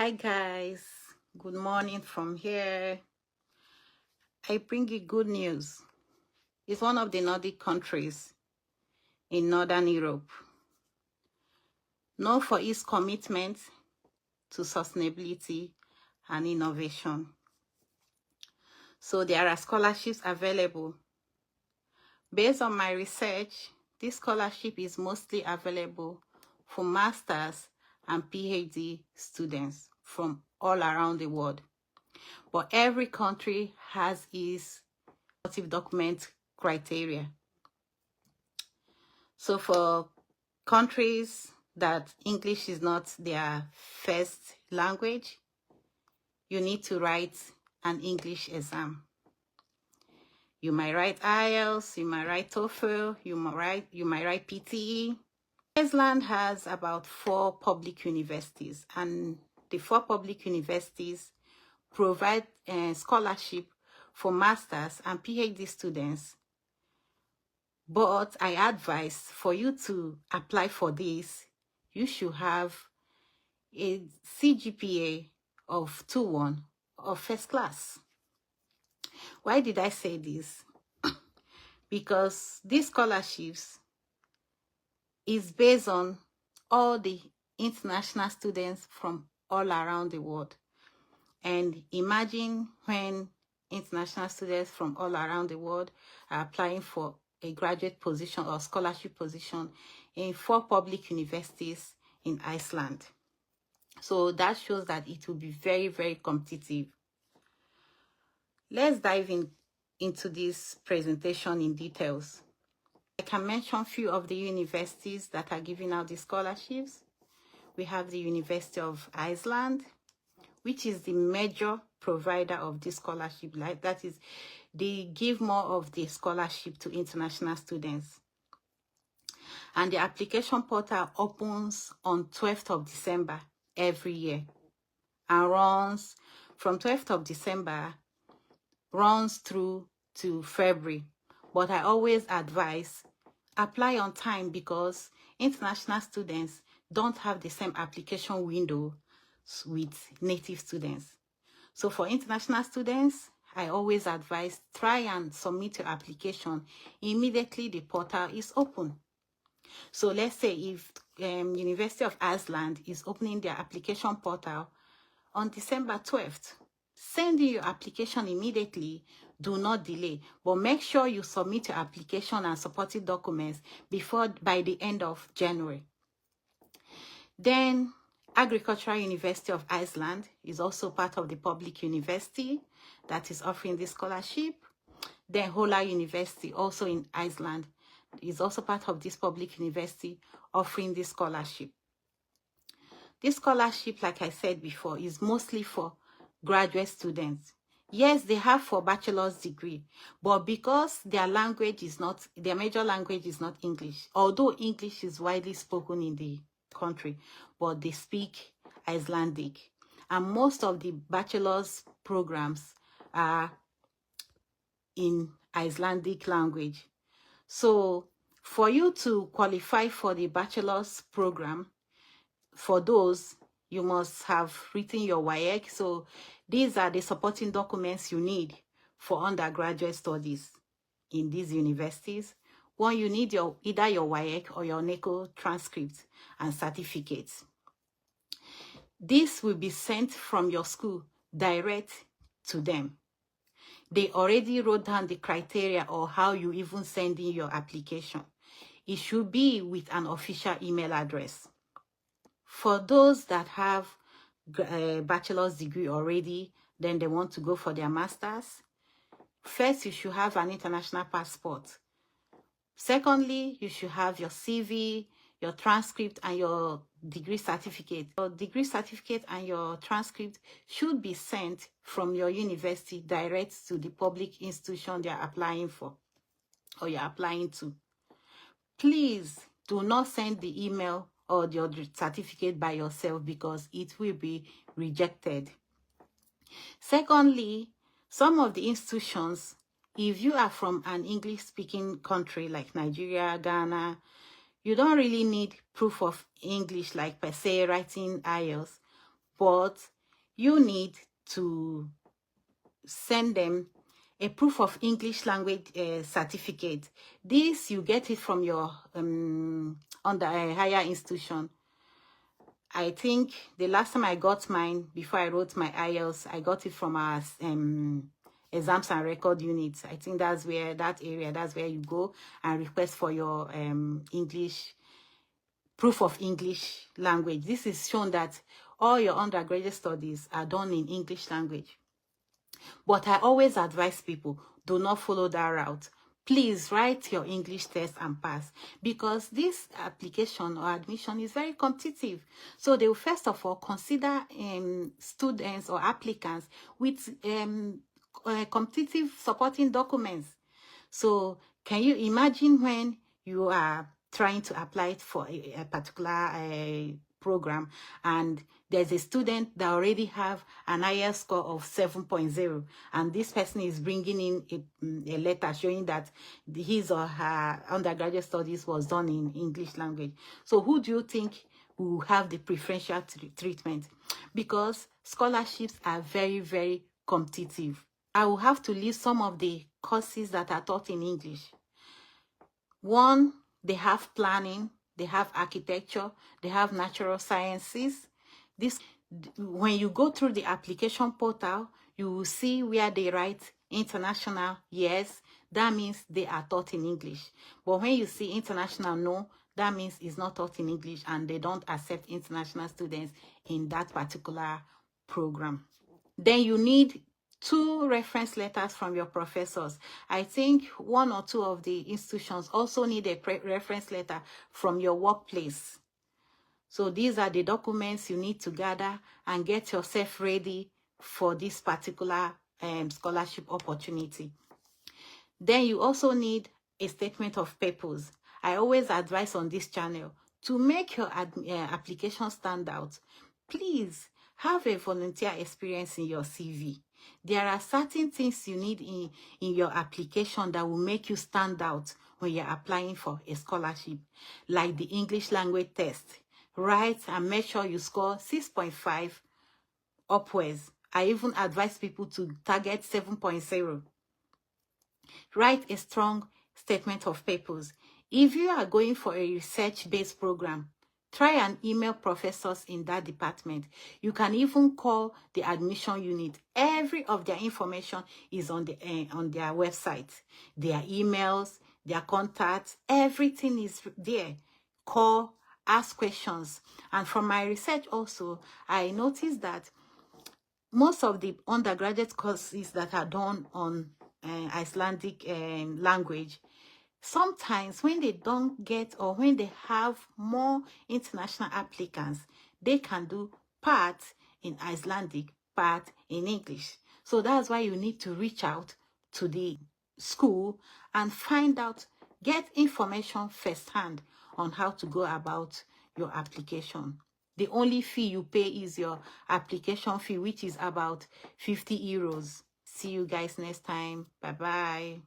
Hi guys, good morning from here. I bring you good news. It's one of the Nordic countries in Northern Europe, known for its commitment to sustainability and innovation. So there are scholarships available. Based on my research, this scholarship is mostly available for master's and PhD students from all around the world. But every country has its document criteria. So for countries that English is not their first language, you need to write an English exam. You might write IELTS, you might write TOEFL, you might write PTE. Iceland has about 4 public universities, and the 4 public universities provide scholarship for masters and PhD students. But I advise for you to apply for this, you should have a CGPA of 2.1 or first class. Why did I say this? Because these scholarships is based on all the international students from all around the world. And imagine when international students from all around the world are applying for a graduate position or scholarship position in 4 public universities in Iceland. So that shows that it will be very, very competitive. Let's dive into this presentation in details. I can mention a few of the universities that are giving out the scholarships. We have the University of Iceland, which is the major provider of this scholarship. Like that is, they give more of the scholarship to international students. And the application portal opens on 12th of December every year and runs from 12th of December runs through to February. But I always advise apply on time because international students don't have the same application window with native students. So for international students, I always advise try and submit your application immediately the portal is open. So let's say if University of Iceland is opening their application portal on December 12th, send in your application immediately. Do not delay, but make sure you submit your application and supporting documents by the end of January. Then Agricultural University of Iceland is also part of the public university that is offering this scholarship. Then Hola University, also in Iceland, is also part of this public university offering this scholarship. This scholarship, like I said before, is mostly for graduate students. Yes, they have for bachelor's degree, but because their major language is not English, although English is widely spoken in the country, but they speak Icelandic. And most of the bachelor's programs are in Icelandic language. So for you to qualify for the bachelor's program, for those, you must have written your WAEC. So these are the supporting documents you need for undergraduate studies in these universities. One, you need either your WAEC or your NECO transcript and certificates. This will be sent from your school direct to them. They already wrote down the criteria or how you even send in your application. It should be with an official email address. For those that have a bachelor's degree already, then they want to go for their master's, first you should have an international passport. Secondly, you should have your CV, your transcript, and your degree certificate. Your degree certificate and your transcript should be sent from your university direct to the public institution they are applying for or you're applying to. Please do not send the email or your certificate by yourself because it will be rejected. Secondly, some of the institutions, if you are from an English-speaking country like Nigeria, Ghana, you don't really need proof of English like per se writing IELTS. but you need to send them a proof of English language certificate. This, you get it from your higher institution. I think the last time I got mine, before I wrote my IELTS, I got it from our exams and record units. I think that's where you go and request for your English proof of English language. This is shown that all your undergraduate studies are done in English language. But I always advise people, do not follow that route. Please write your English test and pass, because this application or admission is very competitive. So they will first of all consider students or applicants with competitive supporting documents. So can you imagine when you are trying to apply for a particular program, and there's a student that already have an IELTS score of 7.0, and this person is bringing in a letter showing that his or her undergraduate studies was done in English language. So who do you think will have the preferential treatment? Because scholarships are very, very competitive. I will have to list some of the courses that are taught in English. One, they have planning, they have architecture, they have natural sciences. When you go through the application portal, you will see where they write international, yes, that means they are taught in English. But when you see international, no, that means it's not taught in English, and they don't accept international students in that particular program. Then you need 2 reference letters from your professors. I think 1 or 2 of the institutions also need a reference letter from your workplace. So these are the documents you need to gather and get yourself ready for this particular scholarship opportunity. Then you also need a statement of purpose. I always advise on this channel to make your application stand out. Please have a volunteer experience in your CV. There are certain things you need in your application that will make you stand out when you're applying for a scholarship, like the English language test. Write and make sure you score 6.5 upwards. I even advise people to target 7.0. Write a strong statement of purpose. If you are going for a research-based program, try and email professors in that department. You can even call the admission unit. Every of their information is on their website. Their emails, their contacts, everything is there. Call, ask questions. And from my research also, I noticed that most of the undergraduate courses that are done on Icelandic language, sometimes when they don't get, or when they have more international applicants, they can do part in Icelandic, part in English. So that's why you need to reach out to the school and find out, get information firsthand on how to go about your application. The only fee you pay is your application fee, which is about 50 euros. See you guys next time. Bye-bye.